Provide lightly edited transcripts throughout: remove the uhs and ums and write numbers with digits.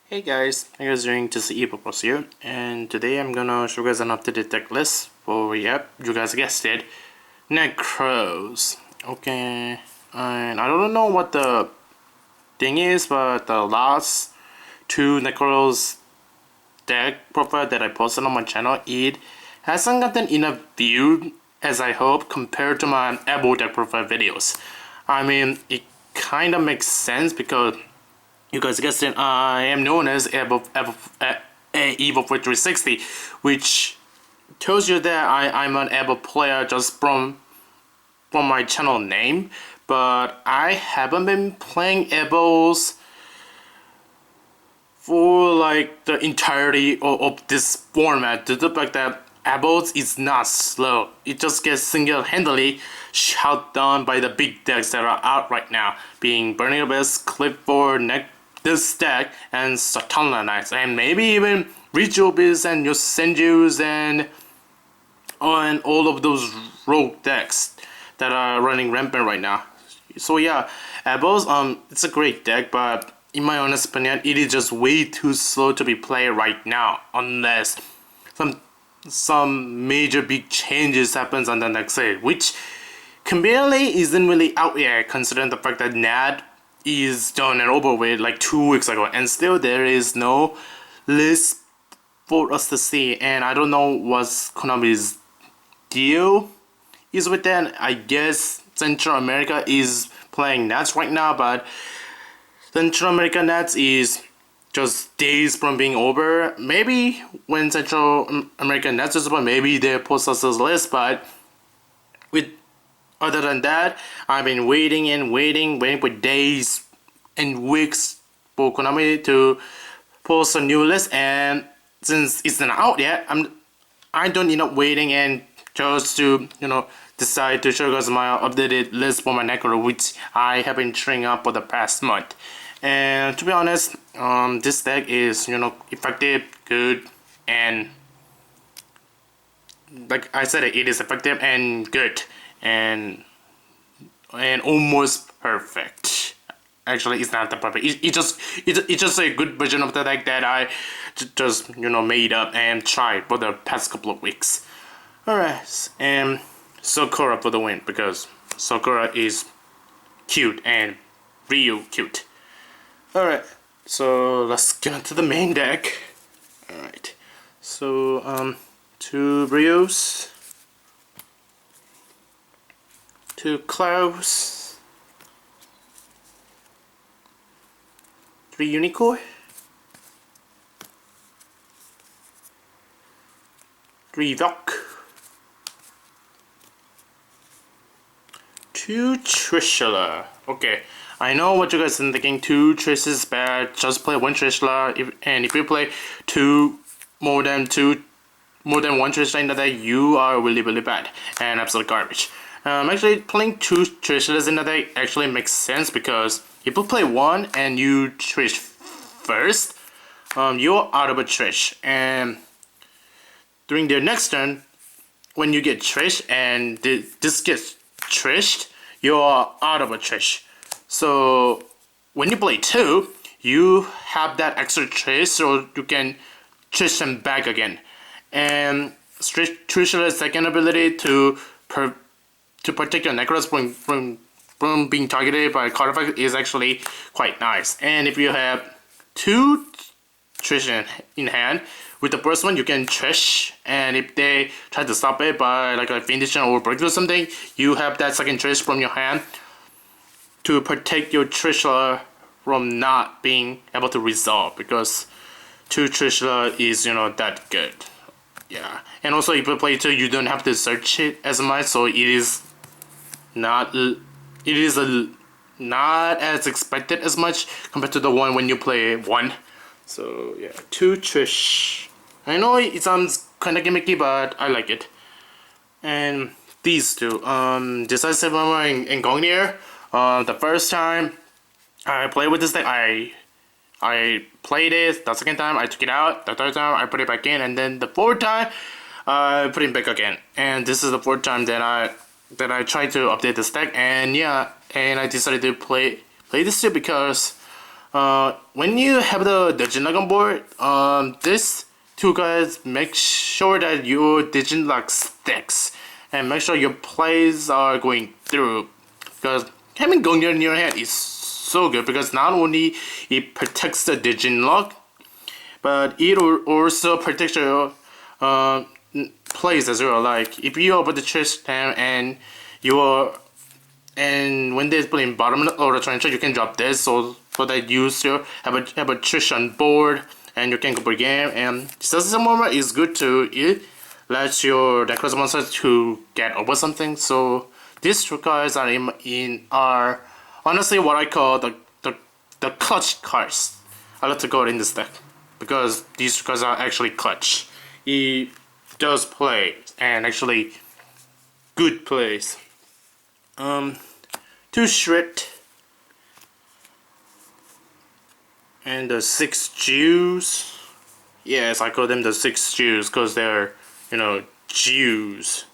Hey guys, how you guys doing? This is Evols here, and today I'm gonna show you guys an updated deck list for, yep, you guys guessed it, Nekroz. Okay, and I don't know what the thing is, but the last two Nekroz deck profile that I posted on my channel, it hasn't gotten enough view as I hope compared to my Evols deck profile videos. I mean, it kind of makes sense because you guys guessed it, I am known as Evols 360, which tells you that I'm an Evols player just from my channel name, but I haven't been playing Evols for like the entirety of this format due to the fact that Evols is not slow. It just gets single-handedly shut down by the big decks that are out right now, being Burning Abyss, Clipboard, this deck, and Satana Knights, and maybe even Ritual Beasts and Yosenjus and all of those rogue decks that are running rampant right now. So yeah, Evols, it's a great deck, but in my honest opinion, it is just way too slow to be played right now, unless some major big changes happens on the next day, which conveniently isn't really out yet, considering the fact that Nad is done and over with like 2 weeks ago, and still there is no list for us to see, and I don't know what Konami's deal is with that. I guess Central America is playing Nats right now, but Central America Nats is just days from being over. Maybe when Central America Nats is over, maybe they post us this list, but with other than that, I've been waiting for days and weeks for Konami to post a new list, and since it's not out yet, I don't end up waiting and just to decide to show you guys my updated list for my Nekroz, which I have been trying up for the past month. And to be honest, this deck is effective, good, and like I said, it is effective and good. And almost perfect. Actually, it's not the perfect. It's just a good version of the deck that I just made up and tried for the past couple of weeks. Alright, and Sakura for the win, because Sakura is cute and real cute. Alright, so let's get into the main deck. Alright, so 2 Brios, 2 Klaus, 3 Unicorn, 3 Valk, 2 Trishula. Okay, I know what you guys are thinking. 2 Trish is bad. Just play 1 Trishula, and if you play more than one Trishula in the deck, you are really bad and absolute garbage. Actually, playing 2 Trishulas in the deck actually makes sense, because if you play 1 and you Trish first, you're out of a Trish, and during their next turn, when you get Trish and this gets Trished, you're out of a Trish. So when you play 2, you have that extra Trish, so you can Trish them back again. And Trishula's second ability to protect your Nekroz from being targeted by a card effect is actually quite nice. And if you have 2 Trish in hand, with the first one you can Trish, and if they try to stop it by like a Fiendish or breakthrough or something, you have that second Trish from your hand to protect your Trishula from not being able to resolve, because 2 Trishula is that good. Yeah, and also if you play 2, you don't have to search it as much, so it is not as expected as much compared to the one when you play 1. So yeah, 2 Trish. I know it sounds kind of gimmicky, but I like it. And these 2, Decisive Armor and Gongnir. The first time I played with this deck, I played it. The second time I took it out. The third time I put it back in, and then the fourth time I put it back again. And this is the 4th time that I tried to update this deck. And yeah, and I decided to play this too, because when you have the Digilog on board, this two guys make sure that your Digilog sticks and make sure your plays are going through. Because having Gongyeo in your hand is so good because not only it protects the Digilog, but it will also protects your plays as well. Like if you open the chest down and you are when they're playing bottom of the trencher, you can drop this so that you still have a trish on board and you can go per game. And Stasis Moment is good too. It lets your Nekroz monster to get over something. So these two cards are honestly what I call the clutch cards. I like to go in this deck because these two cards are actually clutch. It does play and actually good plays. Two Shred and the 6 Jews. Yes, I call them the 6 Jews because they're, Jews.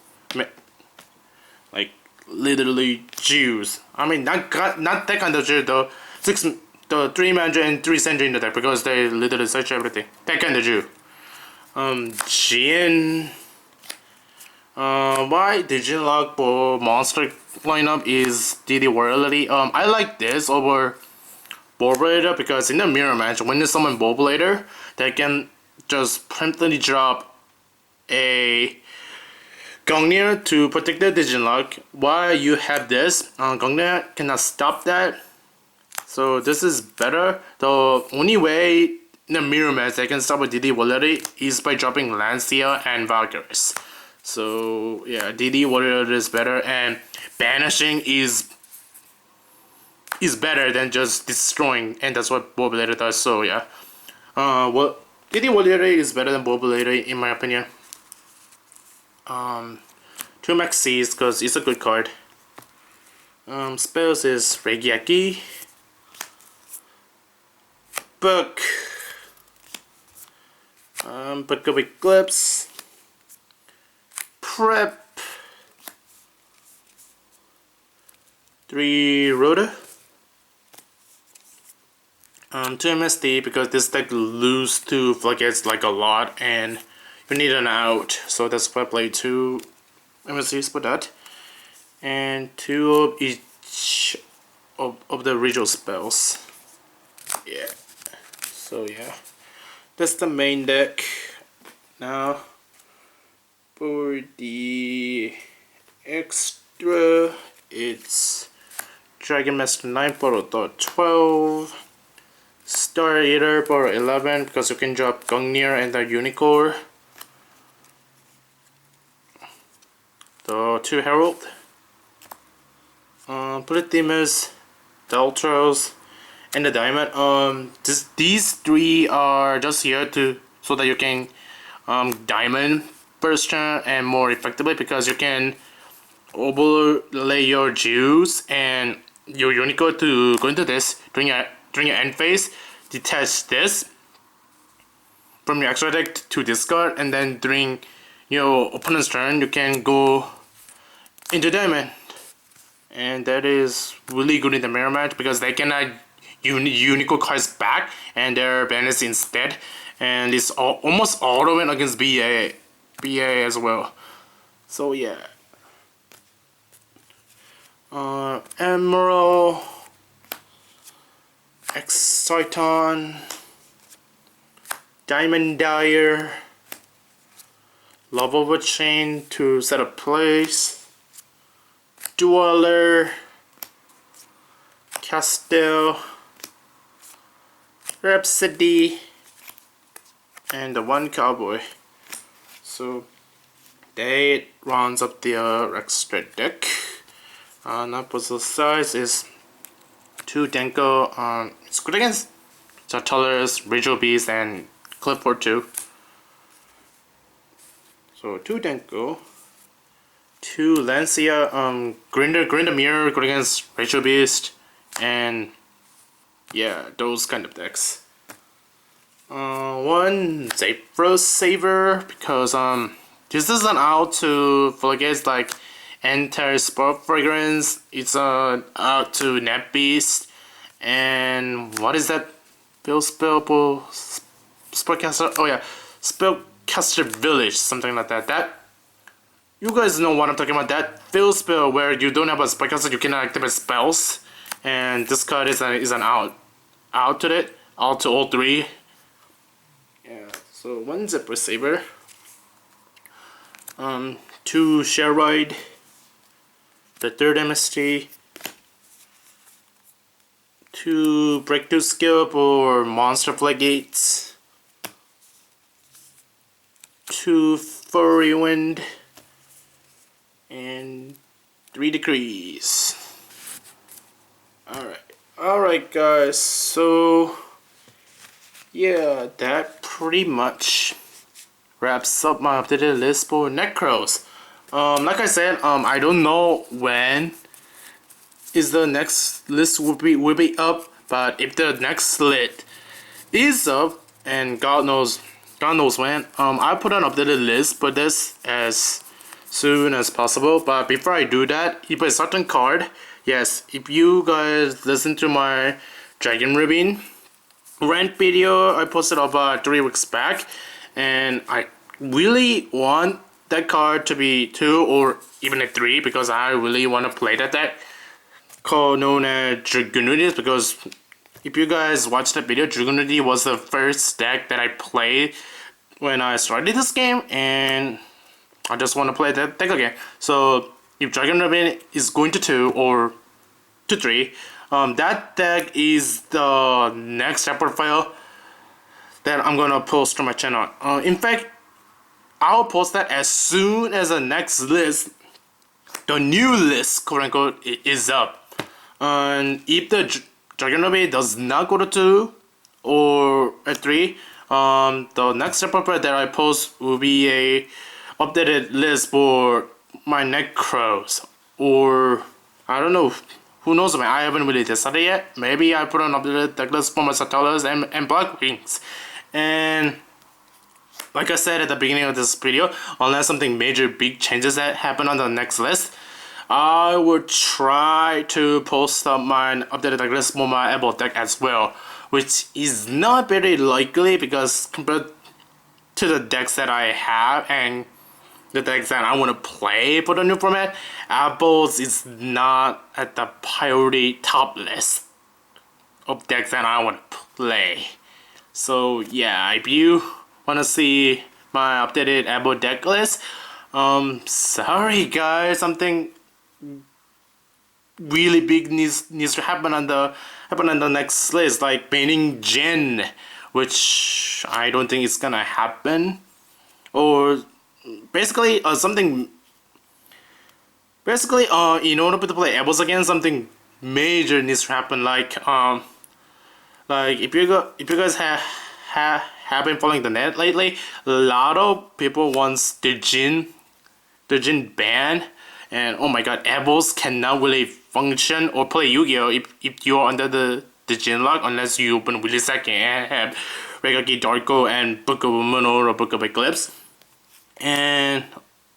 Like literally Jews. I mean, not that kind of Jew though. The 3 Mandarin and 3 Sentry in the deck because they literally search everything. That kind of Jew. Jin. Why the Digilog for monster lineup is DD Warrior. I like this over Bowblader because in the mirror match, when you summon Bowblader, they can just promptly drop a Gongyeo to protect the Digilog. While you have this, Gongyeo cannot stop that. So this is better. The only way in the mirror match they can stop with DD Warrior is by dropping Lancia and Valkyries. So yeah, DD Warrior is better, and banishing is better than just destroying, and that's what Bowblader does. So yeah, DD Warrior is better than Bowblader in my opinion. 2 Maxis because it's a good card. Spells is Regiaki, Book, Book of Eclipse, Prep, 3 Rhoda, 2 MSD because this deck lose to Floodgates like a lot and you need an out, so that's why I play 2 MSDs for that, and 2 of each of the regional spells. Yeah, so yeah, that's the main deck. Now for the extra, it's Dragon Master 9 for 12, Star Eater for 11 because you can drop Gongyeo and the Unicorn, the 2 Herald, Polyphemus, the Ultros, and the Diamond. These 3 are just here so that you can Diamond first turn and more effectively because you can overlay your Jews and your Unicorn to go into this during your end phase, detach this from your extra deck to discard, and then during your opponent's turn you can go into Diamond, and that is really good in the mirror match because they cannot Unicorn cards back and they're banished instead, and it's almost all the win against BA as well. So yeah, Emerald, Exciton, Diamond Dyer, Love Over Chain to set up place, Dweller, Castell, Rhapsody, and the 1 Cowboy. So that rounds up the extra deck. Now puzzle size is 2 Denko. It's good against Zartolus, Ritual Beast, and Clifford 2. So 2 Denko, 2 Lancia, Grinder Mirror, good against Ritual Beast, and yeah, those kind of decks. 1 Zephyros Saver because this isn't out to Floodgates like Enter Spark Fragrance. It's out to Net Beast, and what is that Spellcaster. Oh yeah, Spellcaster Village, something like that. That you guys know what I'm talking about. That field spell where you don't have a spellcaster, you cannot activate spells, and this card is an out to it, out to all three. Yeah. So one Zipper Saber, 2 Sheroid, the 3rd MST, 2 Breakthrough Skill for Monster Floodgates, 2 Furry Wind, and 3 Decrees. Alright guys, so yeah, that pretty much wraps up my updated list for Nekroz. Like I said, I don't know when is the next list will be up, but if the next list is up, and God knows when, I put an updated list for this as soon as possible. But before I do that, if a certain card, yes, if you guys listen to my Dragon Ribbon rant video I posted about 3 weeks back, and I really want that card to be 2 or even a 3 because I really want to play that deck called known as Dragunity, because if you guys watched that video, Dragunity was the first deck that I played when I started this game, and I just want to play that deck again. So if Dragon Ribbon is going to 2 or to 3, that deck is the next chapter file that I'm gonna post to my channel. In fact, I'll post that as soon as the next list, the new list, quote unquote, is up. And if the Dragon Ribbon does not go to 2 or a 3, the next chapter file that I post will be a updated list for my Nekroz, or I don't know, who knows, man. I haven't really decided yet. Maybe I put an updated deck list for my Satellas and Black Wings. And like I said at the beginning of this video, unless something major big changes that happen on the next list, I would try to post up my updated deck list for my Evols deck as well, which is not very likely because compared to the decks that I have and the decks that I want to play for the new format, Evols is not at the priority top list of decks that I want to play. So yeah, if you want to see my updated Evols deck list, sorry guys, something really big needs to happen on the next list, like banning Jin, which I don't think is gonna happen, or basically in order to play Evols again, something major needs to happen, like if you guys have been following the net lately, a lot of people wants the Jin ban, and oh my god, Evols cannot really function or play Yu-Gi-Oh! if you're under the Jin lock, unless you open Willy Second and have Regaki Darko and Book of Mono or Book of Eclipse. And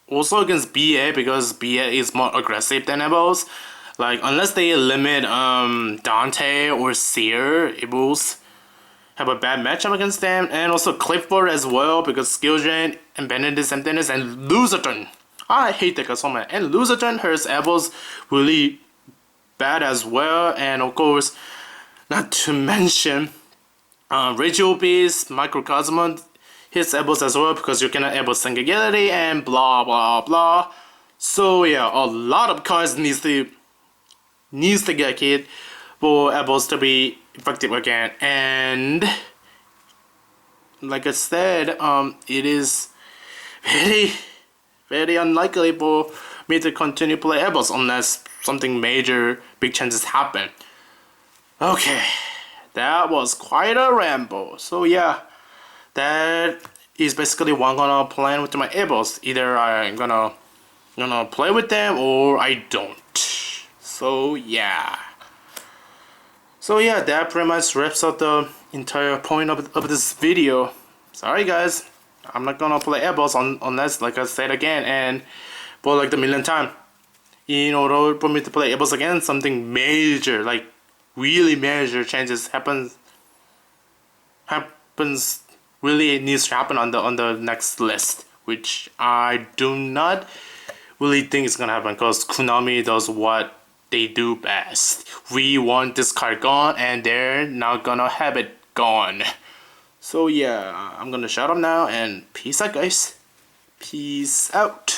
also against BA, because BA is more aggressive than Evols. Like, unless they limit Dante or Seer, Evols have a bad matchup against them. And also Clifford as well, because Skill Drain and Benedict's Emptiness and Loserton. I hate that guy so much. And Loserton hurts Evols really bad as well. And of course, not to mention Ritual Beast, Microcosmon hits Evols as well, because you cannot Evols Singularity and blah blah blah. So yeah, a lot of cards needs to get hit for Evols to be effective again. And like I said, it is very unlikely for me to continue play Evols unless something major big changes happen. Okay, that was quite a ramble. So yeah, that is basically what I'm gonna plan with my Evols. Either I'm gonna play with them or I don't. So yeah. That pretty much wraps up the entire point of this video. Sorry guys, I'm not gonna play Evols unless, like I said again, and for like the millionth time, in order for me to play Evols again, something major, like really major changes happens happens really needs to happen on the next list, which I do not really think is gonna happen because Konami does what they do best. We want this card gone, and they're not gonna have it gone. So yeah, I'm gonna shut up now and peace out, guys. Peace out.